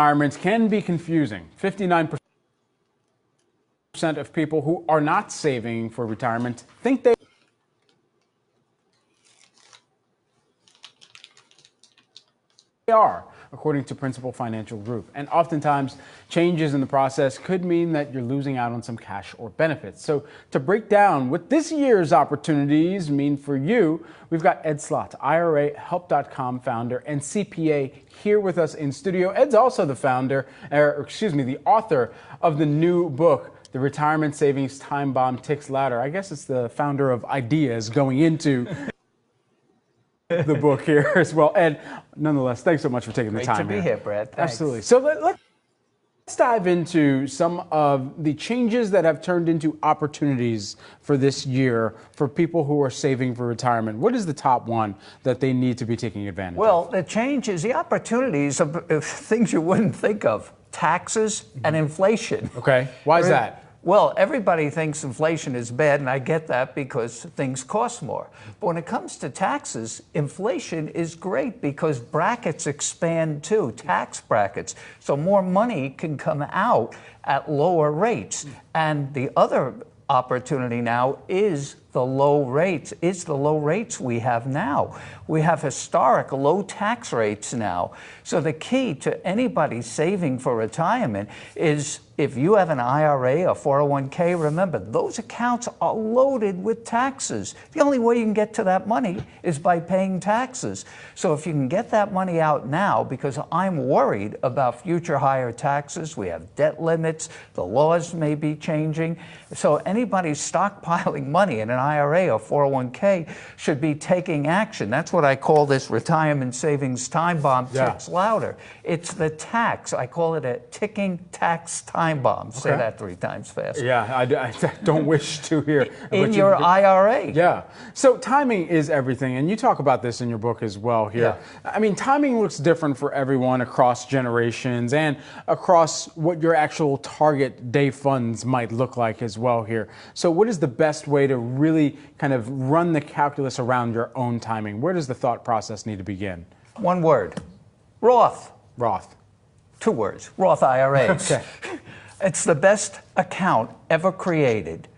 Retirements can be confusing. 59% of people who are not saving for retirement think they are, according to Principal Financial Group. And oftentimes, changes in the process could mean that you're losing out on some cash or benefits. So to break down what this year's opportunities mean for you, we've got Ed Slott, IRAHelp.com founder and CPA, here with us in studio. Ed's also the the author of the new book, The Retirement Savings Time Bomb Ticks Louder. I guess it's the founder of Ideas going into the book here as well. And nonetheless, thanks so much for taking the time. Great to be here, Brad. Thanks. Absolutely. So let's dive into some of the changes that have turned into opportunities for this year for people who are saving for retirement. What is the top one that they need to be taking advantage of? Well, the changes, the opportunities of things you wouldn't think of. Taxes and inflation. Okay. Why is that? Well, everybody thinks inflation is bad, and I get that because things cost more. But when it comes to taxes, inflation is great because brackets expand too, tax brackets. So more money can come out at lower rates. And the other opportunity now is the low rates. It's the low rates we have now. We have historic low tax rates now. So the key to anybody saving for retirement is if you have an IRA or 401k, remember, those accounts are loaded with taxes. The only way you can get to that money is by paying taxes. So if you can get that money out now, because I'm worried about future higher taxes, we have debt limits, the laws may be changing. So anybody stockpiling money in an IRA or 401k should be taking action. That's what I call this retirement savings time bomb ticks louder. It's the tax. I call it a ticking tax time bomb. Okay. Say that 3 times fast. Yeah, I don't wish to hear. In your IRA. Yeah. So timing is everything, and you talk about this in your book as well here. Yeah. I mean, timing looks different for everyone across generations and across what your actual target day funds might look like as well here. So what is the best way to really kind of run the calculus around your own timing? Where does the thought process need to begin? One word. Roth. Roth. 2 words. Roth IRAs. Okay. It's the best account ever created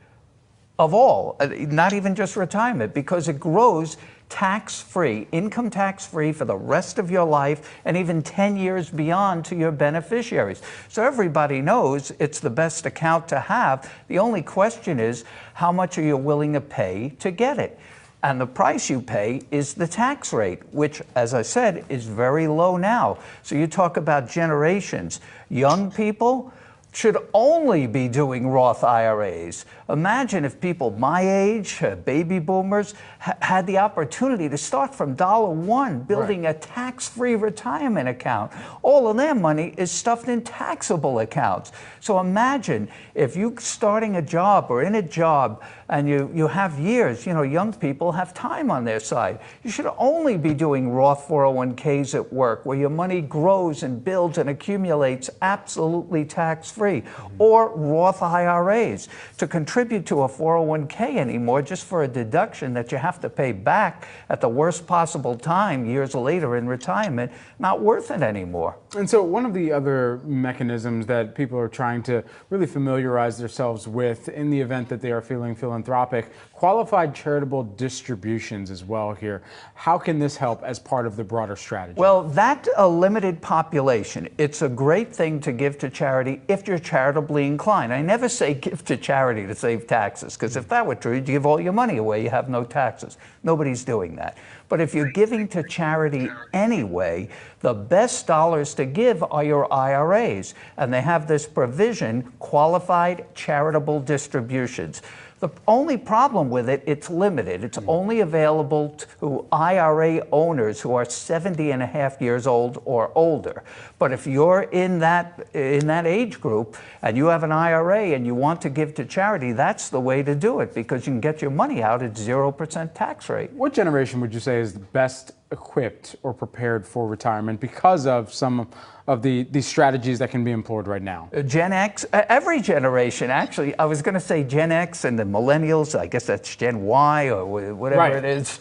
of all, not even just retirement, because it grows tax-free, income tax-free for the rest of your life and even 10 years beyond to your beneficiaries. So everybody knows it's the best account to have. The only question is, how much are you willing to pay to get it? And the price you pay is the tax rate, which, as I said, is very low now. So you talk about generations. Young people should only be doing Roth IRAs. Imagine if people my age, baby boomers, had the opportunity to start from $1 building a tax-free retirement account. All of their money is stuffed in taxable accounts. So imagine if you're starting a job or in a job and you have years, young people have time on their side. You should only be doing Roth 401ks at work where your money grows and builds and accumulates absolutely tax-free. Or Roth IRAs to contribute to a 401k anymore just for a deduction that you have to pay back at the worst possible time years later in retirement, not worth it anymore. And so one of the other mechanisms that people are trying to really familiarize themselves with in the event that they are feeling philanthropic, qualified charitable distributions as well here. How can this help as part of the broader strategy? Well, that's a limited population. It's a great thing to give to charity if you're charitably inclined. I never say give to charity to save taxes, because if that were true, you'd give all your money away, you have no taxes. Nobody's doing that. But if you're giving to charity anyway, the best dollars to give are your IRAs. And they have this provision, qualified charitable distributions. The only problem with it, it's limited. It's only available to IRA owners who are 70 and a half years old or older. But if you're in that age group and you have an IRA and you want to give to charity, that's the way to do it, because you can get your money out at 0% tax rate. What generation would you say is the best equipped or prepared for retirement because of some of the strategies that can be employed right now? Gen X, every generation, actually. I was going to say Gen X and the millennials, I guess that's Gen Y or whatever it is,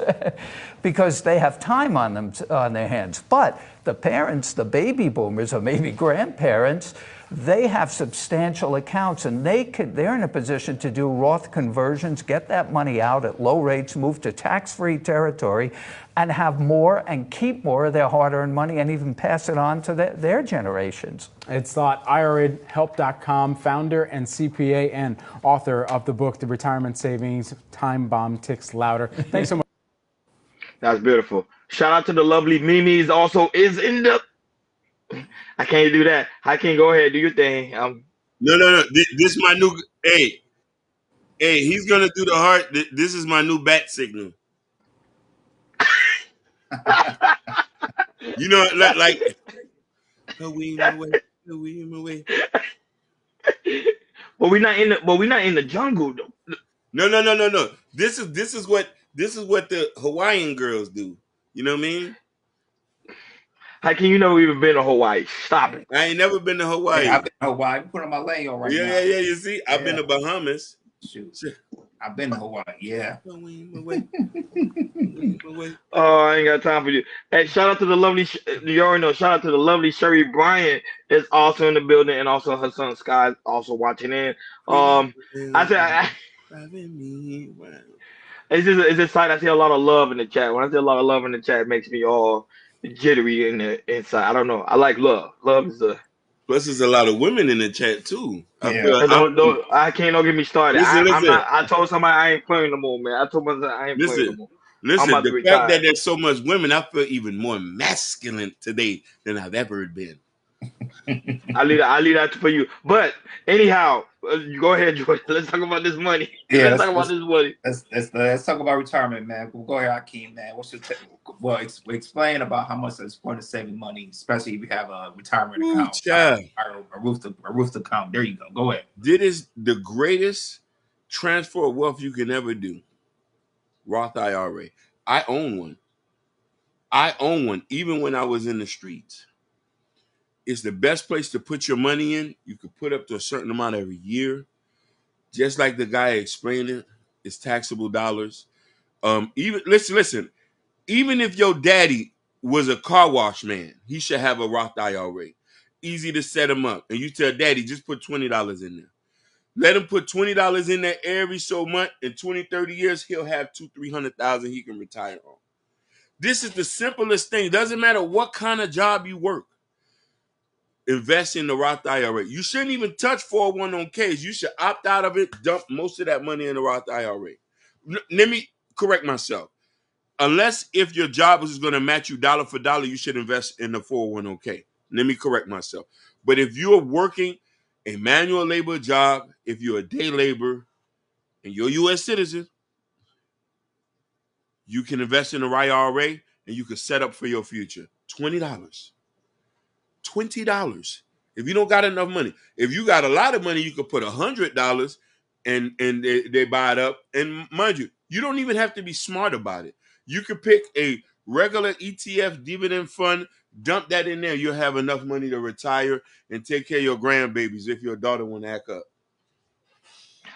because they have time on their hands. But The parents, the baby boomers or maybe grandparents, they have substantial accounts and they're in a position to do Roth conversions, get that money out at low rates, move to tax-free territory, and have more and keep more of their hard-earned money and even pass it on to their generations. It's thought IRAhelp.com founder and CPA and author of the book, The Retirement Savings Time Bomb Ticks Louder. Thanks so much. That's beautiful. Shout out to the lovely Mimi's also is in the. I can't do that. I can't go ahead, do your thing. No. This is my new. Hey, he's gonna do the heart. This is my new bat signal. You know, like. Away. But we're not in the jungle though. No. This is what the Hawaiian girls do. You know what I mean? How can you know we've been to Hawaii? Stop it. I ain't never been to Hawaii. I've been to Hawaii. Put on my layo right now. Yeah. You see, I've been to Bahamas. Shoot. I've been to Hawaii. Yeah. Oh, I ain't got time for you. Hey, shout out to the lovely. You already know. Shout out to the lovely Sherry Bryant is also in the building, and also her son Sky is also watching in. I said, it's just like I see a lot of love in the chat. When I see a lot of love in the chat, it makes me all jittery in the inside. I don't know. I like love. Love is the. Plus, there's a lot of women in the chat too. Yeah. Don't get me started. Listen. I told somebody I ain't playing no more, man. I told myself I ain't playing no more. Listen, the fact that there's so much women, I feel even more masculine today than I've ever been. I leave that for you. But anyhow, you go ahead, Jordan. Let's talk about this money. Yeah, let's talk about this money. Let's talk about retirement, man. Go ahead, Hakeem, man. What's your explain about how much it's important to saving money, especially if you have a retirement account or a Roth account. There you go. Go ahead. This is the greatest transfer of wealth you can ever do. Roth IRA. I own one. Even when I was in the streets. It's the best place to put your money in. You could put up to a certain amount every year. Just like the guy explained it, it's taxable dollars. Even listen. Even if your daddy was a car wash man, he should have a Roth IRA. Easy to set him up. And you tell daddy, just put $20 in there. Let him put $20 in there every so much. In 20, 30 years, he'll have $200,000-$300,000 he can retire on. This is the simplest thing. It doesn't matter what kind of job you work. Invest in the Roth IRA. You shouldn't even touch 401ks. You should opt out of it, dump most of that money in the Roth IRA. Let me correct myself. Unless if your job is going to match you dollar for dollar, you should invest in the 401k. Let me correct myself. But if you're working a manual labor job, if you're a day laborer, and you're a U.S. citizen, you can invest in the IRA and you can set up for your future. $20. If you don't got enough money. If you got a lot of money, you could put $100 and they buy it up. And mind you, you don't even have to be smart about it. You could pick a regular ETF dividend fund, dump that in there. You'll have enough money to retire and take care of your grandbabies if your daughter want to act up.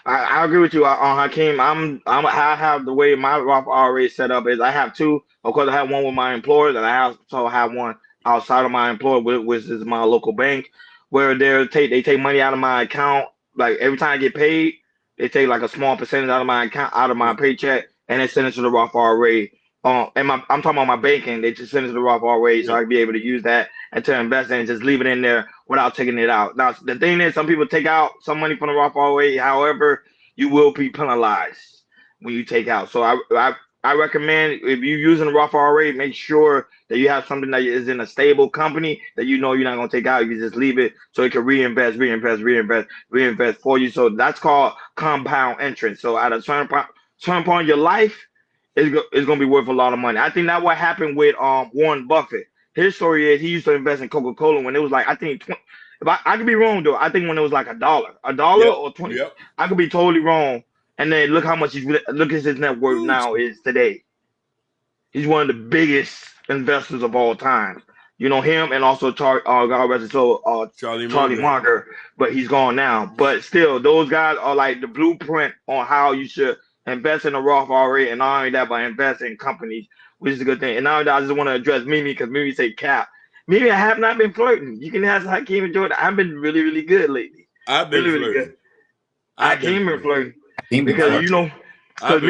I agree with you on Hakeem. I have the way my Roth IRA set up is I have two. Of course, I have one with my employer, and I also have one outside of my employer, which is my local bank, where they take money out of my account. Like every time I get paid, they take like a small percentage out of my account, out of my paycheck, and they send it to the Roth IRA. I'm talking about my banking. They just send it to the Roth IRA, so I can be able to use that and to invest in and just leave it in there without taking it out. Now, the thing is, some people take out some money from the Roth IRA. However, you will be penalized when you take out. So I recommend if you're using the Roth IRA, make sure that you have something that is in a stable company that you know you're not going to take out. You just leave it so it can reinvest for you. So that's called compound interest. So at a certain point in your life, it's going to be worth a lot of money. I think that's what happened with Warren Buffett. His story is he used to invest in Coca-Cola when it was like, I think, if I could be wrong though. I think when it was like $1 or 20. Yep. I could be totally wrong. And then look how much look at his net worth now is today. He's one of the biggest investors of all time. You know him, and also God rest his soul, Charlie Munger, but he's gone now. But still, those guys are like the blueprint on how you should invest in a Roth IRA, and not only that, but invest in companies, which is a good thing. And now I just want to address Mimi because Mimi say cap. Maybe I have not been flirting. You can ask Hakeem and Jordan. I've been really, really good lately. I've been Really, really good. flirting. I came in flirting He been because flirting. because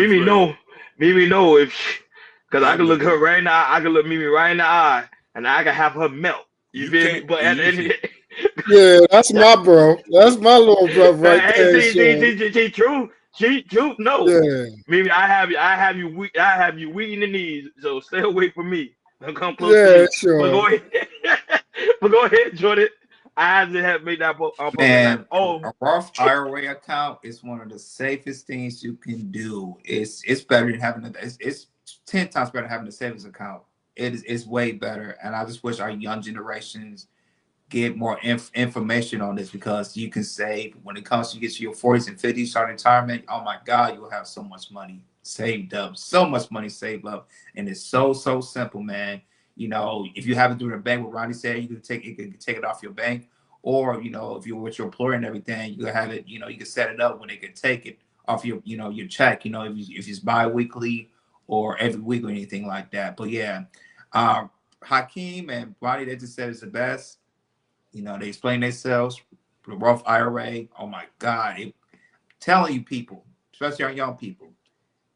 Mimi know if because I can look her right now. I can look Mimi right in the eye, and I can have her melt. You feel me? But at the end of the day, yeah, that's my bro. That's my little brother right there. she true. She true. No, Yeah, Mimi, I have you weak in the knees. So stay away from me. Don't come close to yeah, me. But sure. go ahead. But go ahead, Jordan. I had to have made that public. Man, Oh, a Roth IRA account is one of the safest things you can do. It's better than having it's 10 times better than having a savings account. It's way better. And I just wish our young generations get more information on this, because you can save when it comes to get to your 40s and 50s, start retirement. Oh my God, you'll have so much money saved up, so much money saved up. And it's so simple, man. You know, if you have it through the bank, what Ronnie said, you can take it off your bank, or you know, if you're with your employer and everything, you can have it. You know, you can set it up when they can take it off your, you know, your check. You know, if it's bi-weekly or every week or anything like that. But yeah, Hakeem and Ronnie, they just said it's the best. You know, they explain themselves. The Roth IRA, oh my God, telling you people, especially our young people,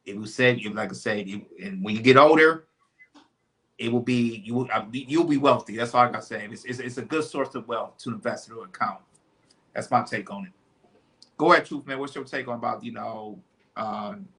it will save you. Like I said, and when you get older, it will be you'll be wealthy. That's all I gotta say. It's a good source of wealth to invest in an account. That's my take on it. Go ahead, Truth Man. What's your take on about